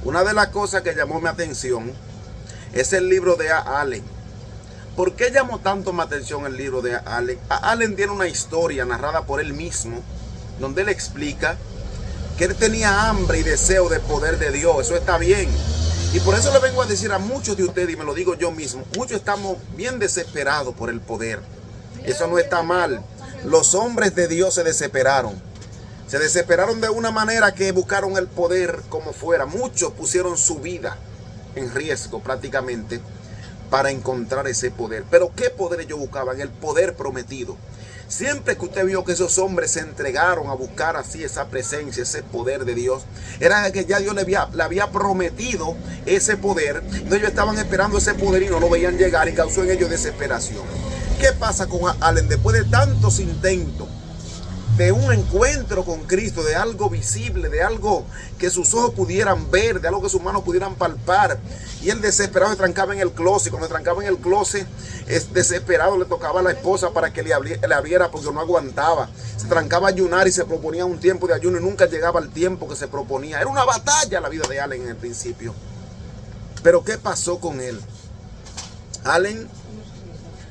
Una de las cosas que llamó mi atención es el libro de Allen. ¿Por qué llamó tanto mi atención el libro de Allen? Allen tiene una historia narrada por él mismo, donde él explica que él tenía hambre y deseo de poder de Dios. Eso está bien. Y por eso le vengo a decir a muchos de ustedes, y me lo digo yo mismo, muchos estamos bien desesperados por el poder. Eso no está mal. Los hombres de Dios se desesperaron. Se desesperaron de una manera que buscaron el poder como fuera. Muchos pusieron su vida en riesgo prácticamente para encontrar ese poder. Pero ¿qué poder ellos buscaban? El poder prometido. Siempre que usted vio que esos hombres se entregaron a buscar así esa presencia, ese poder de Dios, era que ya Dios le había prometido ese poder. Entonces ellos estaban esperando ese poder y no lo veían llegar, y causó en ellos desesperación. ¿Qué pasa con Allen? Después de tantos intentos de un encuentro con Cristo, de algo visible, de algo que sus ojos pudieran ver, de algo que sus manos pudieran palpar, y él desesperado se trancaba en el closet. Cuando se trancaba en el closet, desesperado le tocaba a la esposa para que le abriera, porque no aguantaba. Se trancaba a ayunar y se proponía un tiempo de ayuno y nunca llegaba al tiempo que se proponía. Era una batalla la vida de Allen en el principio. Pero ¿qué pasó con él? Allen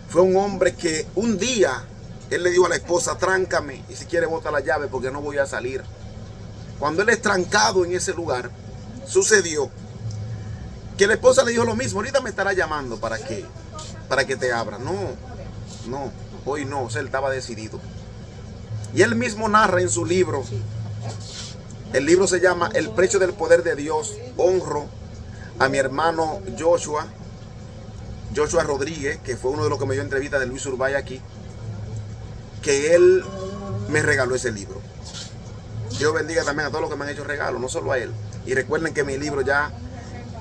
fue un hombre que un día él le dijo a la esposa: tráncame, y si quiere bota la llave porque no voy a salir. Cuando él es trancado en ese lugar, sucedió que la esposa le dijo lo mismo: ahorita me estará llamando para que te abra. No, hoy no. O sea, él estaba decidido. Y él mismo narra en su libro. El libro se llama El precio del poder de Dios. Honro a mi hermano Joshua Rodríguez, que fue uno de los que me dio entrevista de Luis Urbay aquí, que él me regaló ese libro. Dios bendiga también a todos los que me han hecho regalos, no solo a él. Y recuerden que mi libro ya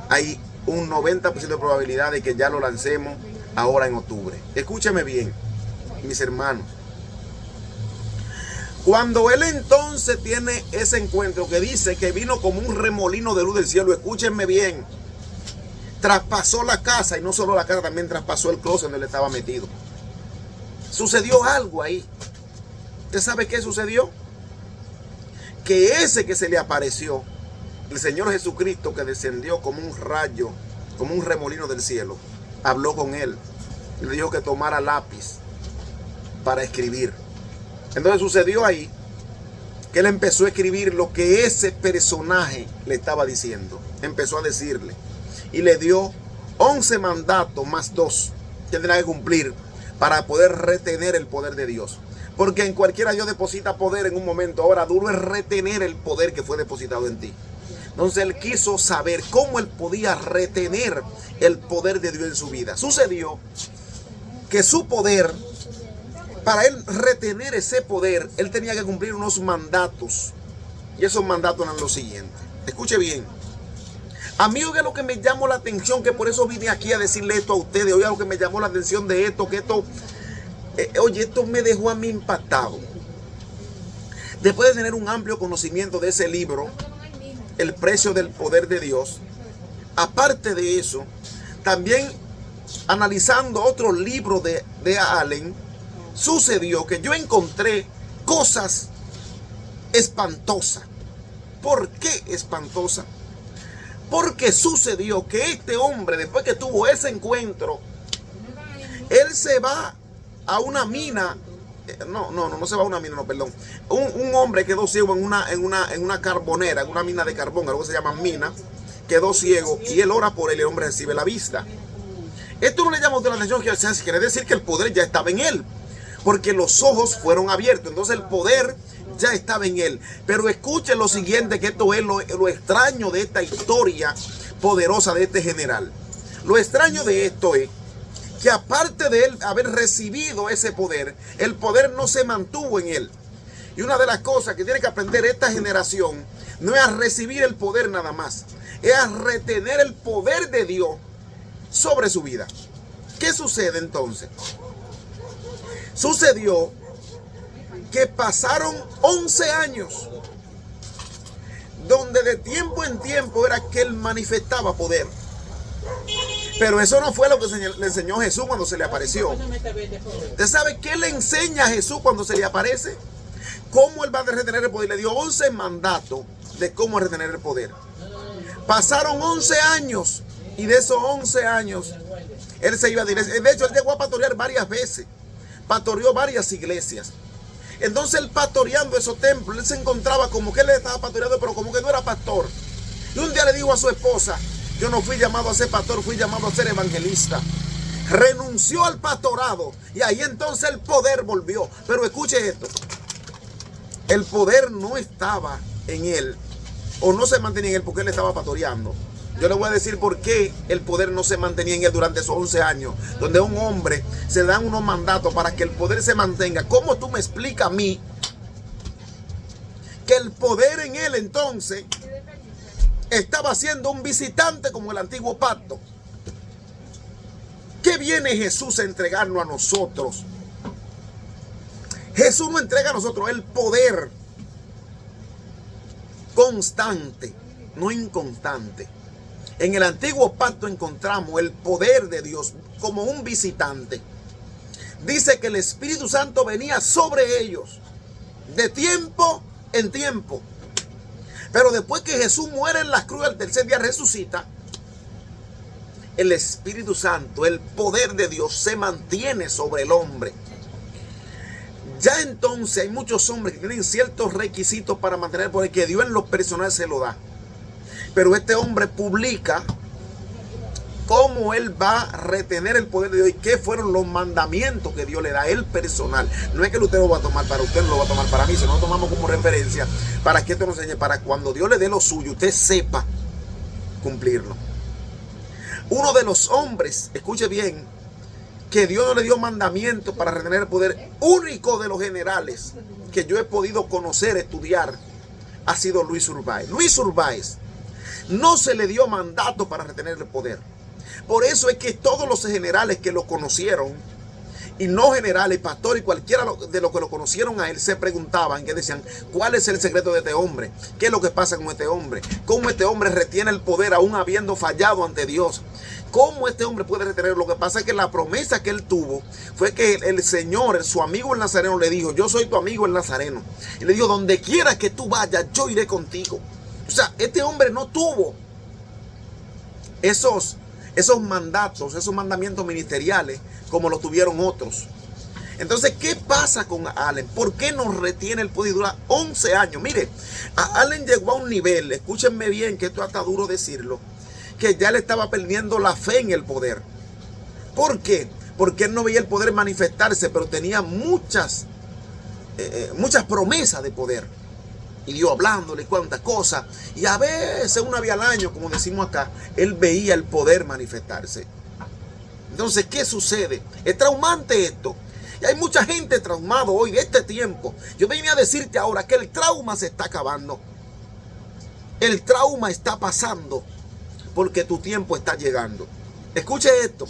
hay un 90% de probabilidad de que ya lo lancemos ahora en octubre. Escúcheme bien, mis hermanos. Cuando él entonces tiene ese encuentro que dice que vino como un remolino de luz del cielo, escúchenme bien, traspasó la casa, y no solo la casa, también traspasó el closet donde él estaba metido. Sucedió algo ahí. ¿Usted sabe qué sucedió? Que ese que se le apareció, el Señor Jesucristo, que descendió como un rayo, como un remolino del cielo, habló con él y le dijo que tomara lápiz para escribir. Entonces sucedió ahí que él empezó a escribir lo que ese personaje le estaba diciendo. Empezó a decirle y le dio 11 mandatos más 2 que él tenía que cumplir para poder retener el poder de Dios. Porque en cualquiera Dios deposita poder en un momento. Ahora duro es retener el poder que fue depositado en ti. Entonces él quiso saber cómo él podía retener el poder de Dios en su vida. Sucedió que su poder, para él retener ese poder, él tenía que cumplir unos mandatos. Y esos mandatos eran los siguientes. Escuche bien. Amigo, que es lo que me llamó la atención, que por eso vine aquí a decirle esto a ustedes. Oiga, lo que me llamó la atención de esto, que esto, oye, esto me dejó a mí impactado. Después de tener un amplio conocimiento de ese libro, El precio del poder de Dios, aparte de eso, también analizando otro libro de Allen, sucedió que yo encontré cosas espantosas. ¿Por qué espantosas? Porque sucedió que este hombre, después que tuvo ese encuentro, él se va a una mina. No se va a una mina, no, perdón. Un hombre quedó ciego en una carbonera, en una mina de carbón, algo que se llama mina. Quedó ciego y él ora por él y el hombre recibe la vista. Esto no le llama a usted la atención, que quiere decir que el poder ya estaba en él, porque los ojos fueron abiertos. Entonces el poder ya estaba en él. Pero escuchen lo siguiente, que esto es lo extraño de esta historia poderosa de este general. Lo extraño de esto es que aparte de él haber recibido ese poder, el poder no se mantuvo en él. Y una de las cosas que tiene que aprender esta generación no es a recibir el poder nada más, es a retener el poder de Dios sobre su vida. ¿Qué sucede entonces? Sucedió que pasaron 11 años donde de tiempo en tiempo era que él manifestaba poder. Pero eso no fue lo que le enseñó Jesús cuando se le apareció. ¿Usted sabe qué le enseña a Jesús cuando se le aparece? Cómo él va a retener el poder. Le dio 11 mandatos de cómo retener el poder. Pasaron 11 años y de esos 11 años él se iba a dirección. De hecho, él llegó a pastorear varias veces. Pastoreó varias iglesias. Entonces él pastoreando esos templos, él se encontraba como que él estaba pastoreando, pero como que no era pastor. Y un día le dijo a su esposa: yo no fui llamado a ser pastor, fui llamado a ser evangelista. Renunció al pastorado y ahí entonces el poder volvió. Pero escuche esto: el poder no estaba en él, o no se mantenía en él porque él estaba pastoreando. Yo le voy a decir por qué el poder no se mantenía en él durante esos 11 años, donde a un hombre se le dan unos mandatos para que el poder se mantenga. ¿Cómo tú me explicas a mí que el poder en él entonces estaba siendo un visitante como el antiguo pacto? ¿Qué viene Jesús a entregarnos a nosotros? Jesús nos entrega a nosotros el poder constante, no inconstante. En el antiguo pacto encontramos el poder de Dios como un visitante. Dice que el Espíritu Santo venía sobre ellos de tiempo en tiempo. Pero después que Jesús muere en la cruz, al tercer día resucita, el Espíritu Santo, el poder de Dios, se mantiene sobre el hombre. Ya entonces hay muchos hombres que tienen ciertos requisitos para mantener el poder, que Dios en lo personal se lo da. Pero este hombre publica cómo él va a retener el poder de Dios y qué fueron los mandamientos que Dios le da a él personal. No es que usted lo va a tomar para usted, no lo va a tomar para mí, sino lo tomamos como referencia para que esto nos enseñe, para cuando Dios le dé lo suyo, usted sepa cumplirlo. Uno de los hombres, escuche bien, que Dios no le dio mandamientos para retener el poder, único de los generales que yo he podido conocer, estudiar, ha sido Luis Urbáez. Luis Urbáez no se le dio mandato para retener el poder. Por eso es que todos los generales que lo conocieron, y no generales, pastores y cualquiera de los que lo conocieron a él, se preguntaban, que decían: ¿cuál es el secreto de este hombre? ¿Qué es lo que pasa con este hombre? ¿Cómo este hombre retiene el poder aún habiendo fallado ante Dios? ¿Cómo este hombre puede retener? Lo que pasa es que la promesa que él tuvo fue que el Señor, su amigo el Nazareno, le dijo: yo soy tu amigo el Nazareno. Y le dijo: donde quiera que tú vayas, yo iré contigo. O sea, este hombre no tuvo esos mandatos, esos mandamientos ministeriales como lo tuvieron otros. Entonces, ¿qué pasa con Allen? ¿Por qué nos retiene el poder y dura 11 años? Mire, a Allen llegó a un nivel, escúchenme bien, que esto está duro decirlo, que ya le estaba perdiendo la fe en el poder. ¿Por qué? Porque él no veía el poder manifestarse, pero tenía muchas promesas de poder. Y Dios hablándole cuantas cosas. Y a veces, una vez al año, como decimos acá, él veía el poder manifestarse. Entonces, ¿qué sucede? Es traumante esto. Y hay mucha gente traumada hoy de este tiempo. Yo venía a decirte ahora que el trauma se está acabando. El trauma está pasando porque tu tiempo está llegando. Escuche esto.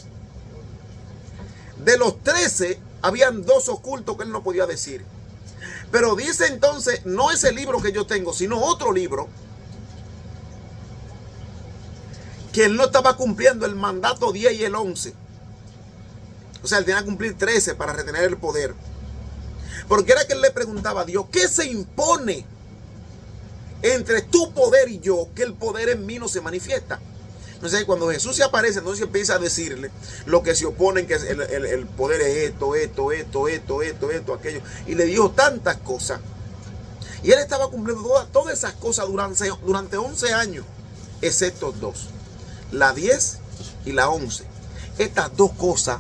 De los 13, habían 2 ocultos que él no podía decir. Pero dice entonces, no ese libro que yo tengo, sino otro libro, que él no estaba cumpliendo el mandato 10 y el 11. O sea, él tenía que cumplir 13 para retener el poder. Porque era que él le preguntaba a Dios: ¿qué se impone entre tu poder y yo, que el poder en mí no se manifiesta? Entonces, cuando Jesús se aparece, entonces empieza a decirle lo que se oponen, que el poder es esto, aquello. Y le dijo tantas cosas. Y él estaba cumpliendo todas esas cosas durante 11 años, excepto 2. La 10 y la 11. Estas dos cosas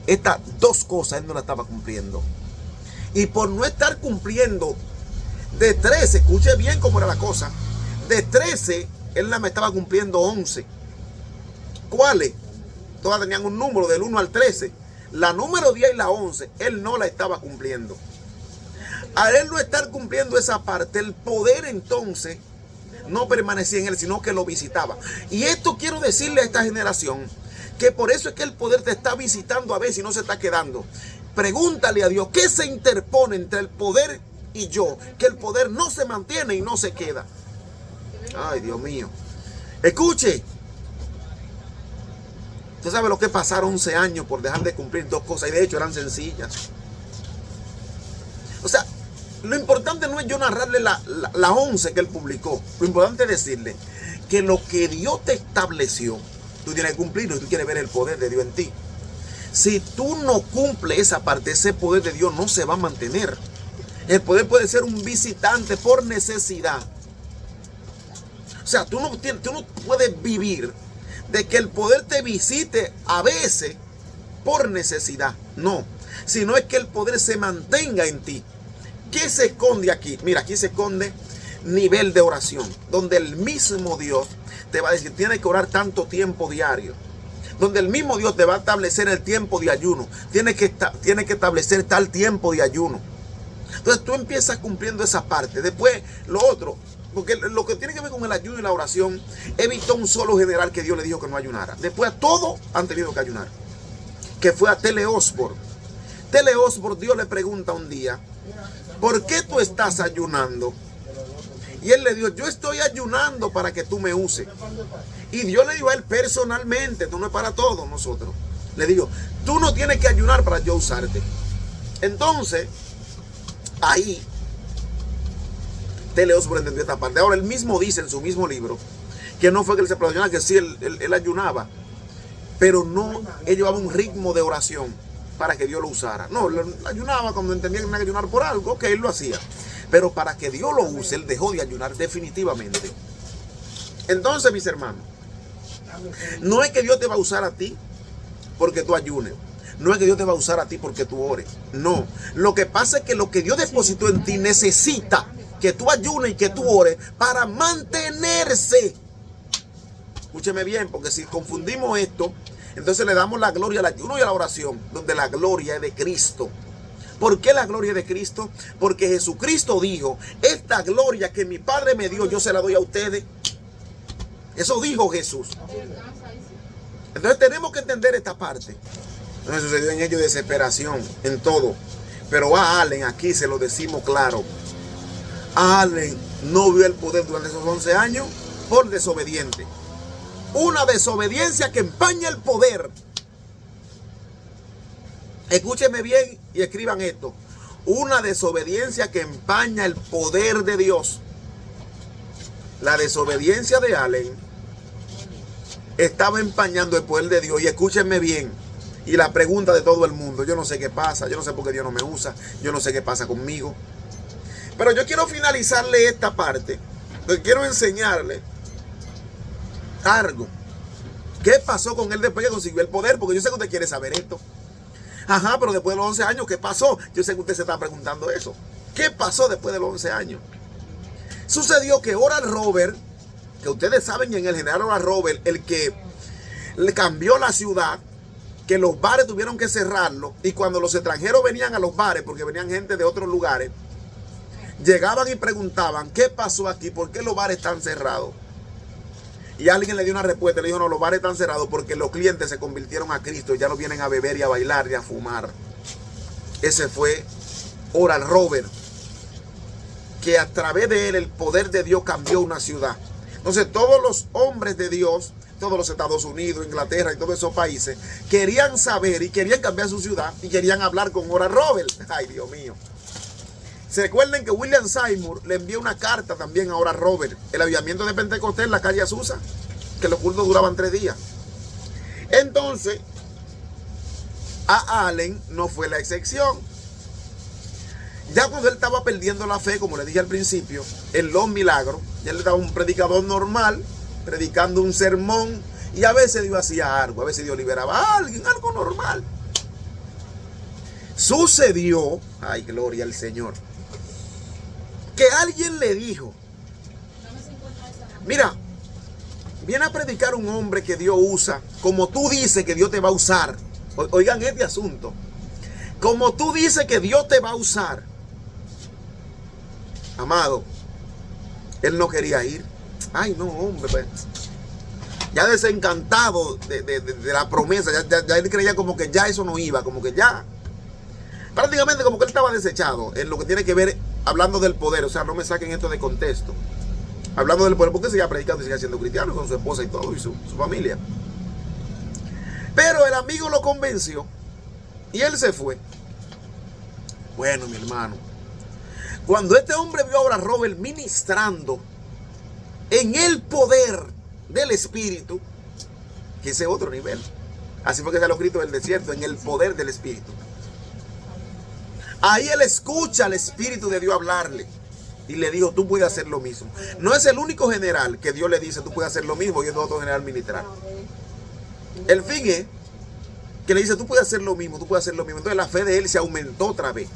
él no las estaba cumpliendo. Y por no estar cumpliendo de 13, escuche bien cómo era la cosa, de 13, él me estaba cumpliendo 11. ¿Cuáles? Todas tenían un número del 1 al 13. La número 10 y la 11, él no la estaba cumpliendo. Al él no estar cumpliendo esa parte, el poder entonces no permanecía en él, sino que lo visitaba. Y esto quiero decirle a esta generación, que por eso es que el poder te está visitando a veces y no se está quedando. Pregúntale a Dios: ¿qué se interpone entre el poder y yo? Que el poder no se mantiene y no se queda. Ay, Dios mío. Escuche. Usted sabe lo que pasaron 11 años por dejar de cumplir 2 cosas, y de hecho eran sencillas. O sea, lo importante no es yo narrarle la 11 que él publicó. Lo importante es decirle que lo que Dios te estableció, tú tienes que cumplirlo y tú quieres ver el poder de Dios en ti. Si tú no cumples esa parte, ese poder de Dios no se va a mantener. El poder puede ser un visitante por necesidad. O sea, tú no puedes vivir de que el poder te visite a veces por necesidad. No, sino es que el poder se mantenga en ti. ¿Qué se esconde aquí? Mira, aquí se esconde nivel de oración, donde el mismo Dios te va a decir, tienes que orar tanto tiempo diario. Donde el mismo Dios te va a establecer el tiempo de ayuno. Tienes que establecer tal tiempo de ayuno. Entonces tú empiezas cumpliendo esa parte. Después lo otro, porque lo que tiene que ver con el ayuno y la oración, he visto un solo general que Dios le dijo que no ayunara. Después a todos han tenido que ayunar. Que fue a Tele Osborne. Tele Osborne, Dios le pregunta un día, ¿por qué tú estás ayunando? Y él le dijo, yo estoy ayunando para que tú me uses. Y Dios le dijo a él personalmente, tú no es para todos nosotros. Le dijo, tú no tienes que ayunar para yo usarte. Entonces, ahí, Tele Osborne entendió esta parte. Ahora, él mismo dice en su mismo libro, que no fue que él se ayunaba, que sí, él ayunaba. Pero no, él llevaba un ritmo de oración para que Dios lo usara. No, él ayunaba cuando entendía que tenía que ayunar por algo, que él lo hacía. Pero para que Dios lo use, él dejó de ayunar definitivamente. Entonces, mis hermanos, no es que Dios te va a usar a ti porque tú ayunes. No es que Dios te va a usar a ti porque tú ores. No. Lo que pasa es que lo que Dios depositó en ti necesita que tú ayunes y que tú ores para mantenerse. Escúcheme bien, porque si confundimos esto, entonces le damos la gloria al ayuno y a la oración, donde la gloria es de Cristo. ¿Por qué la gloria es de Cristo? Porque Jesucristo dijo, esta gloria que mi Padre me dio, yo se la doy a ustedes. Eso dijo Jesús. Entonces tenemos que entender esta parte. No sucedió en ellos desesperación, en todo. Pero a Allen, aquí se lo decimos claro. Allen no vio el poder durante esos 11 años por desobediente. Una desobediencia que empaña el poder. Escúchenme bien y escriban esto. Una desobediencia que empaña el poder de Dios. La desobediencia de Allen estaba empañando el poder de Dios. Y escúchenme bien. Y la pregunta de todo el mundo. Yo no sé qué pasa. Yo no sé por qué Dios no me usa. Yo no sé qué pasa conmigo. Pero yo quiero finalizarle esta parte. Porque quiero enseñarle algo. ¿Qué pasó con él después que consiguió el poder? Porque yo sé que usted quiere saber esto. Ajá, pero después de los 11 años, ¿qué pasó? Yo sé que usted se está preguntando eso. ¿Qué pasó después de los 11 años? Sucedió que Oral Roberts, que ustedes saben, en el general Oral Roberts, el que le cambió la ciudad, que los bares tuvieron que cerrarlo, y cuando los extranjeros venían a los bares, porque venían gente de otros lugares, llegaban y preguntaban, ¿qué pasó aquí? ¿Por qué los bares están cerrados? Y alguien le dio una respuesta, le dijo, no, los bares están cerrados porque los clientes se convirtieron a Cristo y ya no vienen a beber y a bailar y a fumar. Ese fue Oral Roberts, que a través de él el poder de Dios cambió una ciudad. Entonces todos los hombres de Dios, todos los Estados Unidos, Inglaterra y todos esos países, querían saber y querían cambiar su ciudad y querían hablar con Oral Roberts. Ay, Dios mío. Se recuerden que William Seymour le envió una carta también a Oral Roberts, el avivamiento de Pentecostés en la calle Azusa, que los cultos duraban 3 días. Entonces, a Allen no fue la excepción. Ya cuando él estaba perdiendo la fe, como le dije al principio, en los milagros, ya él estaba un predicador normal, predicando un sermón, y a veces Dios hacía algo, a veces Dios liberaba a alguien, algo normal. Sucedió, ay, gloria al Señor, que alguien le dijo, mira, viene a predicar un hombre que Dios usa, como tú dices que Dios te va a usar. Oigan este asunto. Como tú dices que Dios te va a usar. Amado, él no quería ir. Ay, no, hombre, pues, ya desencantado de la promesa, ya él creía como que ya eso no iba, como que ya, prácticamente como que él estaba desechado en lo que tiene que ver, hablando del poder. O sea, no me saquen esto de contexto. Hablando del poder, porque seguía predicando y seguía siendo cristiano con su esposa y todo, y su familia. Pero el amigo lo convenció y él se fue. Bueno, mi hermano, cuando este hombre vio a Oral Roberts ministrando en el poder del Espíritu, que ese es otro nivel. Así fue que salió Cristo del desierto, en el poder del Espíritu. Ahí él escucha al Espíritu de Dios hablarle. Y le dijo, tú puedes hacer lo mismo. No es el único general que Dios le dice, tú puedes hacer lo mismo, y es otro general militar. El fin es que le dice, tú puedes hacer lo mismo, tú puedes hacer lo mismo. Entonces la fe de él se aumentó otra vez.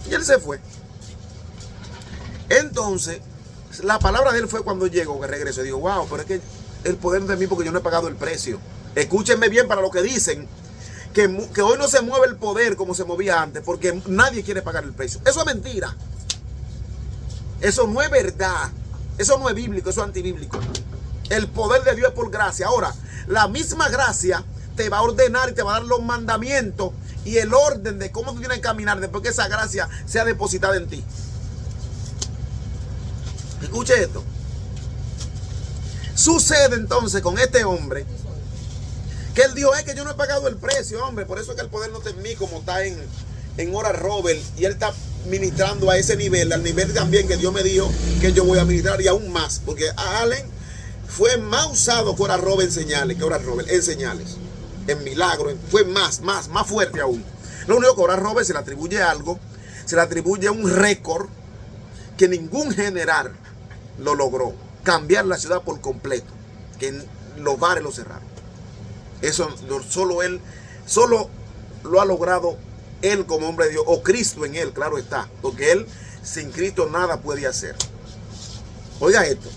Y él se fue. Entonces, la palabra de él fue cuando llegó, que regresó. Digo, wow, pero es que el poder de mí porque yo no he pagado el precio. Escúchenme bien para lo que dicen. Que hoy no se mueve el poder como se movía antes, porque nadie quiere pagar el precio. Eso es mentira. Eso no es verdad. Eso no es bíblico, eso es antibíblico. El poder de Dios es por gracia. Ahora, la misma gracia te va a ordenar y te va a dar los mandamientos y el orden de cómo tú tienes que caminar después que esa gracia sea depositada en ti. Escuche esto. Sucede entonces con este hombre que él dijo, es que yo no he pagado el precio, hombre. Por eso es que el poder no está en mí como está en Oral Roberts. Y él está ministrando a ese nivel, al nivel también que Dios me dijo que yo voy a ministrar y aún más. Porque Allen fue más usado que Oral Roberts en señales, en milagros. Fue más fuerte aún. Lo único que Oral Roberts se le atribuye algo, se le atribuye un récord que ningún general lo logró. Cambiar la ciudad por completo. Que los bares lo cerraron. Eso solo lo ha logrado él como hombre de Dios, o Cristo en él, claro está, porque él sin Cristo nada puede hacer. Oiga esto.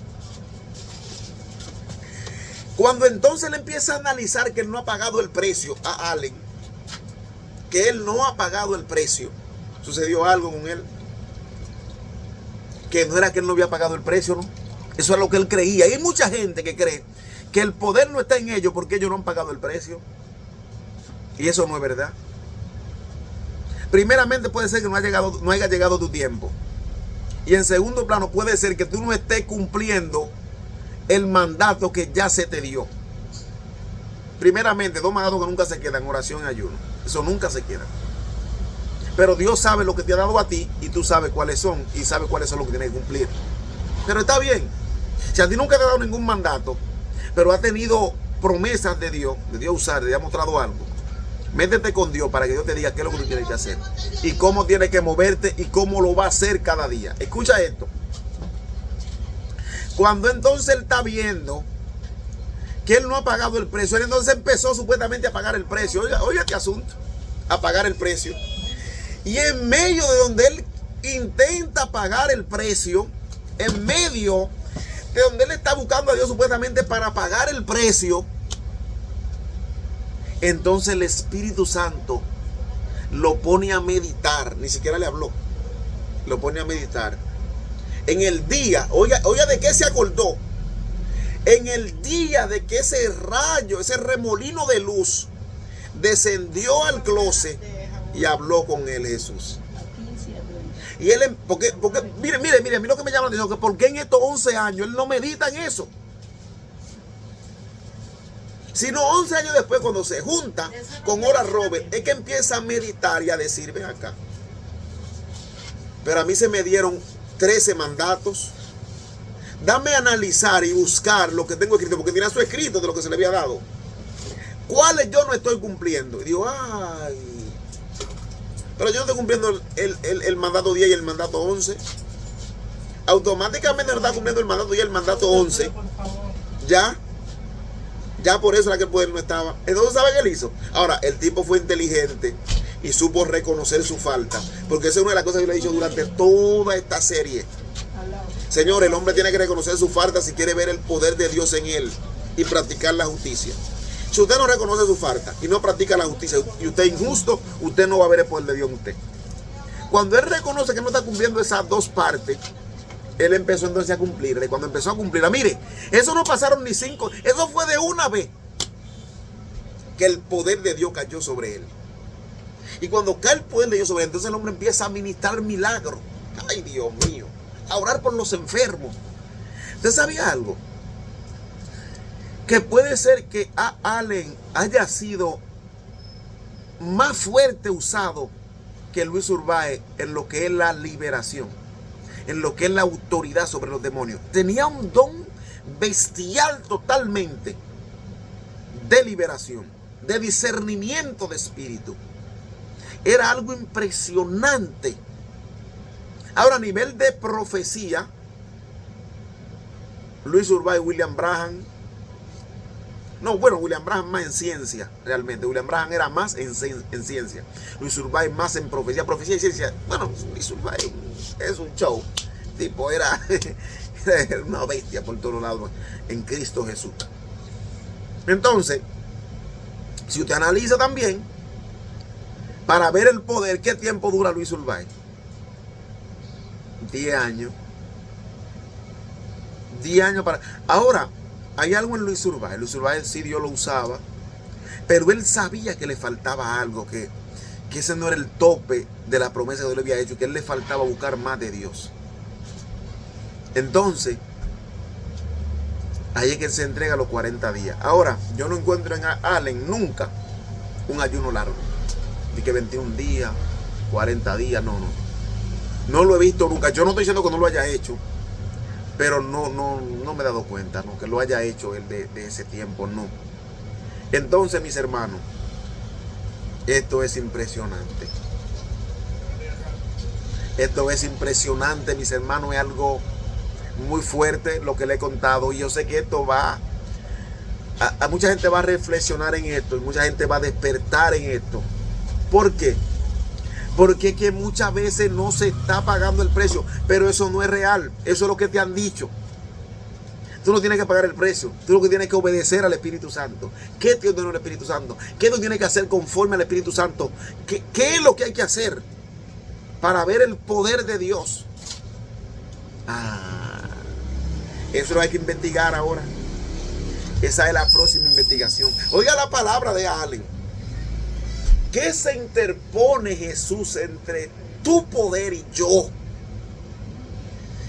Cuando entonces él empieza a analizar que él no ha pagado el precio a Allen, que él no ha pagado el precio, sucedió algo con él, que no era que él no había pagado el precio, ¿no? Eso es lo que él creía. Y hay mucha gente que cree que el poder no está en ellos porque ellos no han pagado el precio. Y eso no es verdad. Primeramente puede ser que no haya llegado tu tiempo. Y en segundo plano puede ser que tú no estés cumpliendo el mandato que ya se te dio. Primeramente, dos mandatos que nunca se quedan, oración y ayuno. Eso nunca se queda. Pero Dios sabe lo que te ha dado a ti y tú sabes cuáles son y sabes cuáles son los que tienes que cumplir. Pero está bien. Si a ti nunca te ha dado ningún mandato, pero ha tenido promesas de Dios usar, de Dios ha mostrado algo, métete con Dios para que Dios te diga qué es lo que tú tienes que hacer y cómo tienes que moverte y cómo lo va a hacer cada día. Escucha esto. Cuando entonces él está viendo que él no ha pagado el precio, él entonces empezó supuestamente a pagar el precio. Oiga qué asunto, a pagar el precio. Y en medio de donde él intenta pagar el precio, en medio de donde él está buscando a Dios supuestamente para pagar el precio, entonces el Espíritu Santo lo pone a meditar. Ni siquiera le habló, lo pone a meditar. En el día, oiga de qué se acordó. En el día de que ese rayo, ese remolino de luz descendió al closet y habló con él Jesús. Y él, porque mire, a mí lo que me llama la atención es que porque en estos 11 años él no medita en eso. Sino 11 años después, cuando se junta con Oral Roberts, es que empieza a meditar y a decir, ven acá. Pero a mí se me dieron 13 mandatos. Dame a analizar y buscar lo que tengo escrito, porque tenía su escrito de lo que se le había dado. ¿Cuáles yo no estoy cumpliendo? Y digo, ay, pero yo no estoy cumpliendo el mandato 10 y el mandato 11. Automáticamente no está cumpliendo el mandato 10 y el mandato 11. Ya por eso era que el poder no estaba. Entonces, ¿sabe qué él hizo? Ahora, el tipo fue inteligente y supo reconocer su falta. Porque esa es una de las cosas que yo le he dicho durante toda esta serie. Señor, el hombre tiene que reconocer su falta si quiere ver el poder de Dios en él y practicar la justicia. Si usted no reconoce su falta y no practica la justicia y usted es injusto, usted no va a ver el poder de Dios en usted. Cuando él reconoce que no está cumpliendo esas dos partes, él empezó entonces a cumplirla. Y cuando empezó a cumplirla, mire, eso no pasaron ni 5, eso fue de una vez que el poder de Dios cayó sobre él. Y cuando cae el poder de Dios sobre él, entonces el hombre empieza a ministrar milagros. Ay, Dios mío, a orar por los enfermos. ¿Usted sabía algo? Que puede ser que a Allen haya sido más fuerte usado que Luis Urbáez en lo que es la liberación, en lo que es la autoridad sobre los demonios. Tenía un don bestial totalmente de liberación, de discernimiento de espíritu. Era algo impresionante. Ahora, a nivel de profecía, Luis Urbay, William Branham, William Branham más en ciencia, realmente. William Branham era más en ciencia. Luis Urbay más en profecía y ciencia. Bueno, Luis Urbay es un show. Tipo, era una bestia por todos lados en Cristo Jesús. Entonces, si usted analiza también, para ver el poder, ¿qué tiempo dura Luis Urbay? 10 años. 10 años para... Ahora, hay algo en Luis Urbay. Luis Urbay sí Dios lo usaba, pero él sabía que le faltaba algo, que ese no era el tope de la promesa que Dios le había hecho, que él le faltaba buscar más de Dios. Entonces, ahí es que él se entrega a los 40 días. Ahora, yo no encuentro en Allen nunca un ayuno largo. De que 21 días, 40 días, no. No lo he visto nunca. Yo no estoy diciendo que no lo haya hecho, pero no me he dado cuenta, ¿no? Que lo haya hecho él de ese tiempo, no. Entonces, mis hermanos, esto es impresionante. Esto es impresionante, mis hermanos, es algo muy fuerte lo que le he contado. Y yo sé que esto va, a mucha gente va a reflexionar en esto, y mucha gente va a despertar en esto. ¿Por qué? Porque es que muchas veces no se está pagando el precio, pero eso no es real. Eso es lo que te han dicho. Tú no tienes que pagar el precio. Tú lo que tienes que obedecer al Espíritu Santo. ¿Qué te ordena el Espíritu Santo? ¿Qué tú tienes que hacer conforme al Espíritu Santo? ¿Qué es lo que hay que hacer para ver el poder de Dios? Eso lo hay que investigar ahora. Esa es la próxima investigación. Oiga la palabra de Allen. ¿Qué se interpone, Jesús, entre tu poder y yo?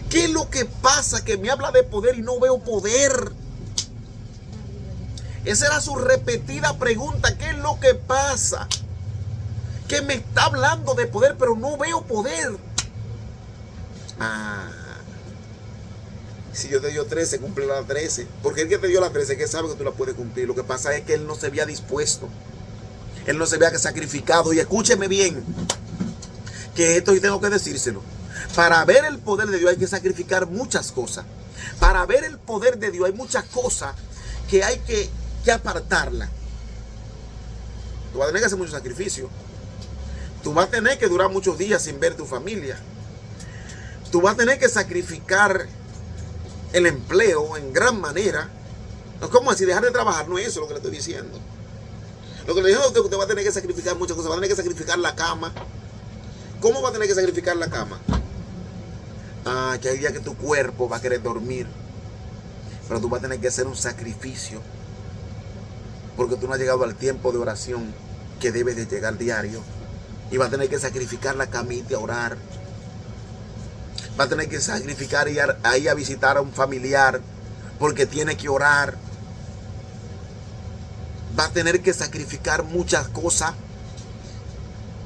¿Qué es lo que pasa? Que me habla de poder y no veo poder. Esa era su repetida pregunta. ¿Qué es lo que pasa? Que me está hablando de poder, pero no veo poder. Si yo te dio 13, cumple la 13. Porque el que te dio la 13, que sabe que tú la puedes cumplir. Lo que pasa es que él no se había dispuesto. Él no se había sacrificado. Y escúcheme bien, que esto yo tengo que decírselo. Para ver el poder de Dios hay que sacrificar muchas cosas. Para ver el poder de Dios hay muchas cosas que hay que apartarlas. Tú vas a tener que hacer mucho sacrificio. Tú vas a tener que durar muchos días sin ver tu familia. Tú vas a tener que sacrificar el empleo en gran manera. ¿Cómo así? Dejar de trabajar. No es eso lo que le estoy diciendo. Lo que le digo es que usted va a tener que sacrificar muchas cosas. Va a tener que sacrificar la cama. ¿Cómo va a tener que sacrificar la cama? Que hay días que tu cuerpo va a querer dormir, pero tú vas a tener que hacer un sacrificio, porque tú no has llegado al tiempo de oración que debes de llegar diario. Y vas a tener que sacrificar la camita a orar. Vas a tener que sacrificar ir ahí a visitar a un familiar, porque tiene que orar. Vas a tener que sacrificar muchas cosas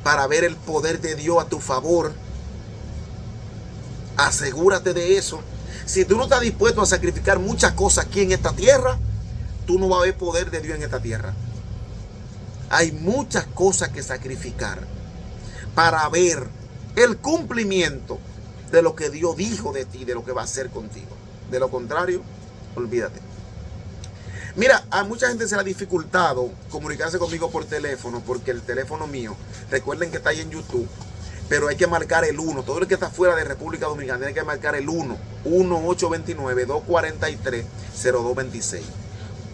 para ver el poder de Dios a tu favor. Asegúrate de eso. Si tú no estás dispuesto a sacrificar muchas cosas aquí en esta tierra, tú no vas a ver poder de Dios en esta tierra. Hay muchas cosas que sacrificar para ver el cumplimiento de lo que Dios dijo de ti, de lo que va a hacer contigo. De lo contrario, olvídate. Mira, a mucha gente se le ha dificultado comunicarse conmigo por teléfono, porque el teléfono mío, recuerden que está ahí en YouTube, pero hay que marcar el 1. Todo el que está fuera de República Dominicana tiene que marcar el 1. 1-829-243-0226.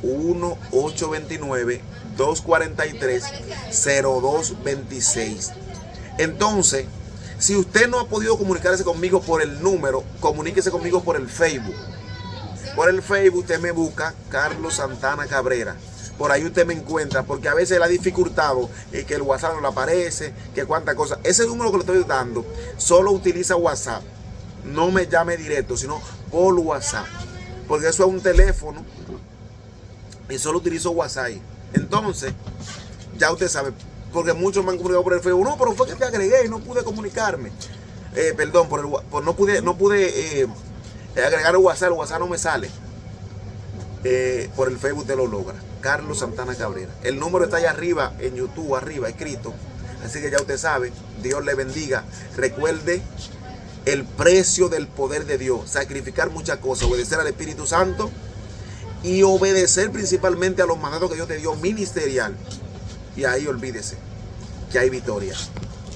1-829-243-0226. Entonces, si usted no ha podido comunicarse conmigo por el número, comuníquese conmigo por el Facebook. Por el Facebook usted me busca Carlos Santana Cabrera. Por ahí usted me encuentra, porque a veces la dificultad es que el WhatsApp no le aparece, que cuántas cosas. Ese número que le estoy dando solo utiliza WhatsApp. No me llame directo, sino por WhatsApp. Porque eso es un teléfono y solo utilizo WhatsApp. Entonces, ya usted sabe, porque muchos me han comunicado por el Facebook. No, pero fue que te agregué y no pude comunicarme. Perdón, no pude agregar el WhatsApp no me sale. por el Facebook te lo logra. Carlos Santana Cabrera. El número está allá arriba, en YouTube, arriba, escrito. Así que ya usted sabe, Dios le bendiga. Recuerde el precio del poder de Dios. Sacrificar muchas cosas, obedecer al Espíritu Santo y obedecer principalmente a los mandatos que Dios te dio ministerial. Y ahí olvídese que hay victoria.